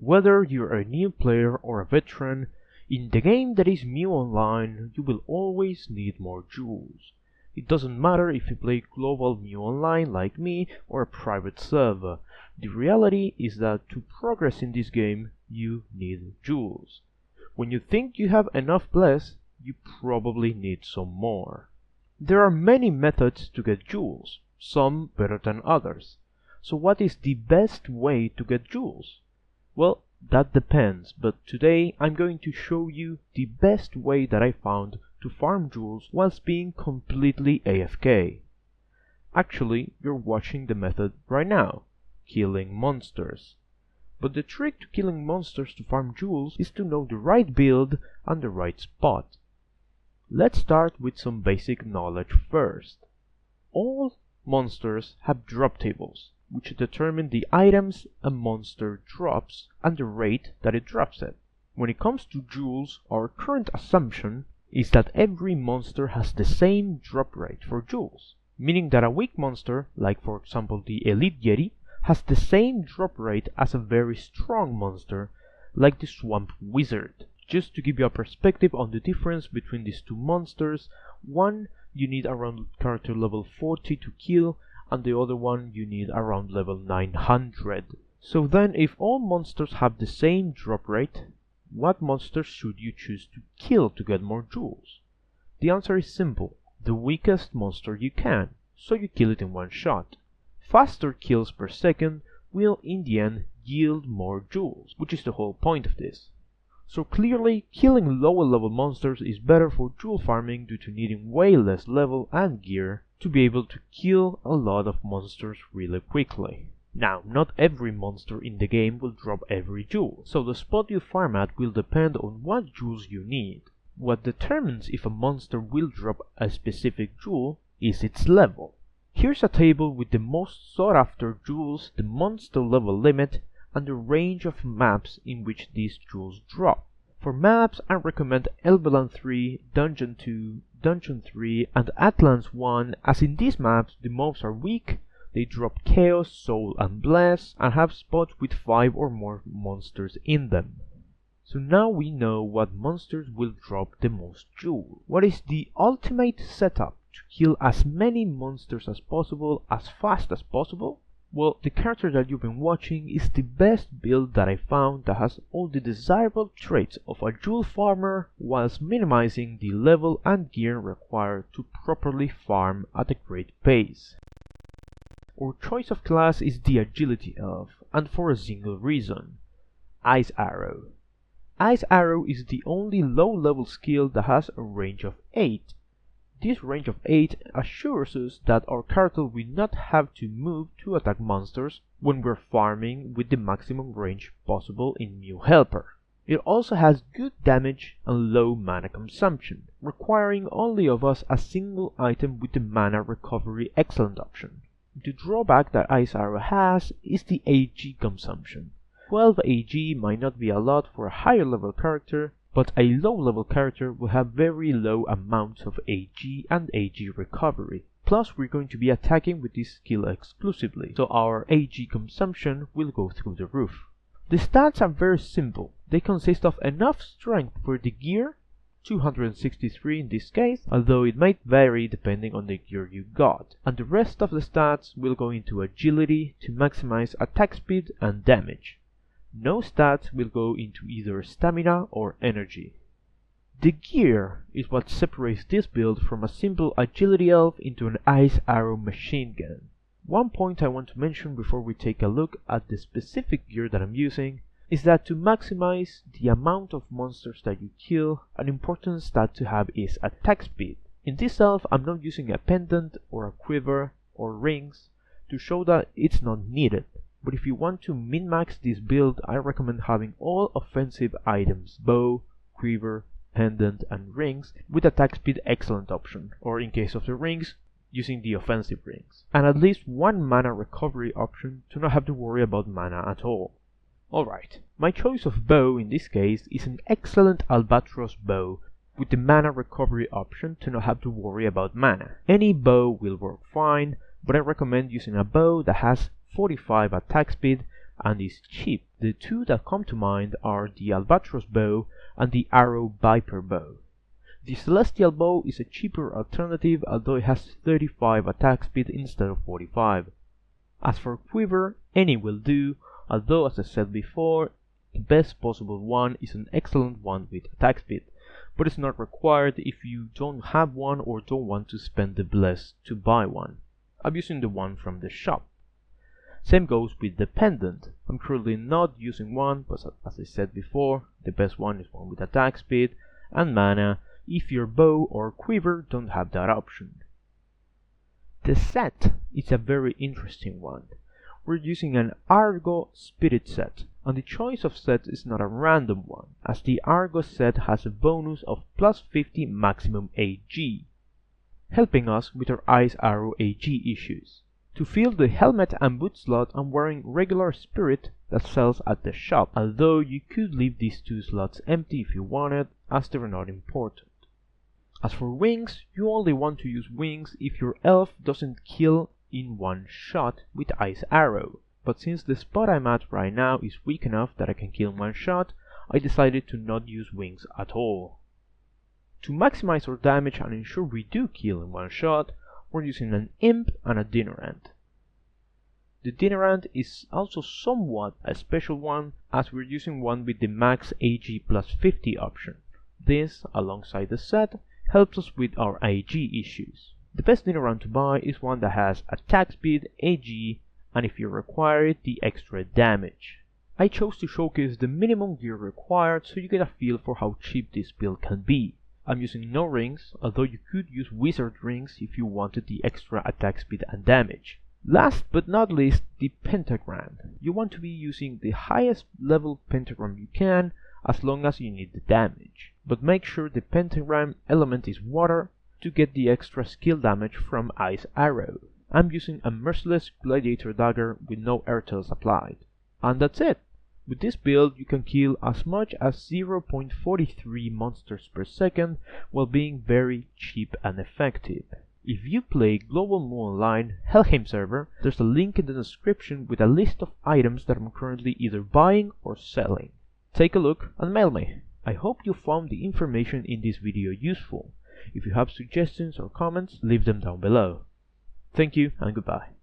Whether you're a new player or a veteran, in the game that is Mew Online, you will always need more jewels. It doesn't matter if you play global Mew Online like me or a private server. The reality is that to progress in this game, you need jewels. When you think you have enough bless, you probably need some more. There are many methods to get jewels, some better than others. So what is the best way to get jewels? Well, that depends, but today I'm going to show you the best way that I found to farm jewels whilst being completely AFK. Actually, you're watching the method right now, killing monsters. But the trick to killing monsters to farm jewels is to know the right build and the right spot. Let's start with some basic knowledge first. All monsters have drop tables, which determine the items a monster drops and the rate that it drops at. When it comes to jewels, our current assumption is that every monster has the same drop rate for jewels, meaning that a weak monster, like for example the Elite Yeti, has the same drop rate as a very strong monster, like the Swamp Wizard. Just to give you a perspective on the difference between these two monsters, one you need around character level 40 to kill, and the other one you need around level 900. So then if all monsters have the same drop rate, what monsters should you choose to kill to get more jewels? The answer is simple, the weakest monster you can, so you kill it in one shot. Faster kills per second will in the end yield more jewels, which is the whole point of this. So clearly, killing lower level monsters is better for jewel farming due to needing way less level and gear to be able to kill a lot of monsters really quickly. Now, not every monster in the game will drop every jewel, so the spot you farm at will depend on what jewels you need. What determines if a monster will drop a specific jewel is its level. Here's a table with the most sought after jewels, the monster level limit, and the range of maps in which these jewels drop. For maps, I recommend Elveland 3, Dungeon 2, Dungeon 3, and Atlas 1, as in these maps the mobs are weak, they drop Chaos, Soul, and Bless, and have spots with 5 or more monsters in them. So now we know what monsters will drop the most jewels. What is the ultimate setup to kill as many monsters as possible, as fast as possible? Well, the character that you've been watching is the best build that I found that has all the desirable traits of a jewel farmer whilst minimizing the level and gear required to properly farm at a great pace. Our choice of class is the Agility Elf, and for a single reason: Ice Arrow. Ice Arrow is the only low level skill that has a range of 8. This range of 8 assures us that our character will not have to move to attack monsters when we're farming with the maximum range possible in Mew Helper. It also has good damage and low mana consumption, requiring only of us a single item with the mana recovery excellent option. The drawback that Ice Arrow has is the AG consumption. 12 AG might not be a lot for a higher level character, but a low level character will have very low amounts of AG and AG recovery. Plus we're going to be attacking with this skill exclusively, so our AG consumption will go through the roof. The stats are very simple. They consist of enough strength for the gear, 263 in this case, although it might vary depending on the gear you got, and the rest of the stats will go into agility to maximize attack speed and damage. No stats will go into either stamina or energy. The gear is what separates this build from a simple agility elf into an Ice Arrow machine gun. One point I want to mention before we take a look at the specific gear that I'm using is that to maximize the amount of monsters that you kill, an important stat to have is attack speed. In this elf I'm not using a pendant or a quiver or rings to show that it's not needed. But if you want to min-max this build, I recommend having all offensive items, bow, quiver, pendant, and rings, with attack speed excellent option, or in case of the rings, using the offensive rings. And at least one mana recovery option to not have to worry about mana at all. Alright, my choice of bow in this case is an excellent Albatros bow, with the mana recovery option to not have to worry about mana. Any bow will work fine, but I recommend using a bow that has 45 attack speed and is cheap. The two that come to mind are the Albatros bow and the Arrow Viper bow. The Celestial bow is a cheaper alternative, although it has 35 attack speed instead of 45. As for quiver, any will do, although as I said before, the best possible one is an excellent one with attack speed, but it's not required if you don't have one or don't want to spend the bless to buy one. I'm using the one from the shop. Same goes with the pendant. I'm currently not using one, but as I said before, the best one is one with attack speed and mana if your bow or quiver don't have that option. The set is a very interesting one. We're using an Argo Spirit set, and the choice of set is not a random one, as the Argo set has a bonus of plus 50 maximum AG, helping us with our Ice Arrow AG issues. To fill the helmet and boot slot, I'm wearing regular Spirit that sells at the shop, although you could leave these two slots empty if you wanted, as they're not important. As for wings, you only want to use wings if your elf doesn't kill in one shot with Ice Arrow, but since the spot I'm at right now is weak enough that I can kill in one shot, I decided to not use wings at all. To maximize our damage and ensure we do kill in one shot, we're using an Imp and a Dinnerant. The Dinnerant is also somewhat a special one, as we're using one with the max AG plus 50 option. This, alongside the set, helps us with our AG issues. The best Dinnerant to buy is one that has attack speed, AG, and if you require it, the extra damage. I chose to showcase the minimum gear required so you get a feel for how cheap this build can be. I'm using no rings, although you could use wizard rings if you wanted the extra attack speed and damage. Last but not least, the pentagram. You want to be using the highest level pentagram you can, as long as you need the damage. But make sure the pentagram element is water to get the extra skill damage from Ice Arrow. I'm using a Merciless Gladiator Dagger with no airtails applied. And that's it! With this build you can kill as much as 0.43 monsters per second while being very cheap and effective. If you play Global Mu Online Helheim server, there's a link in the description with a list of items that I'm currently either buying or selling. Take a look and mail me. I hope you found the information in this video useful. If you have suggestions or comments, leave them down below. Thank you and goodbye.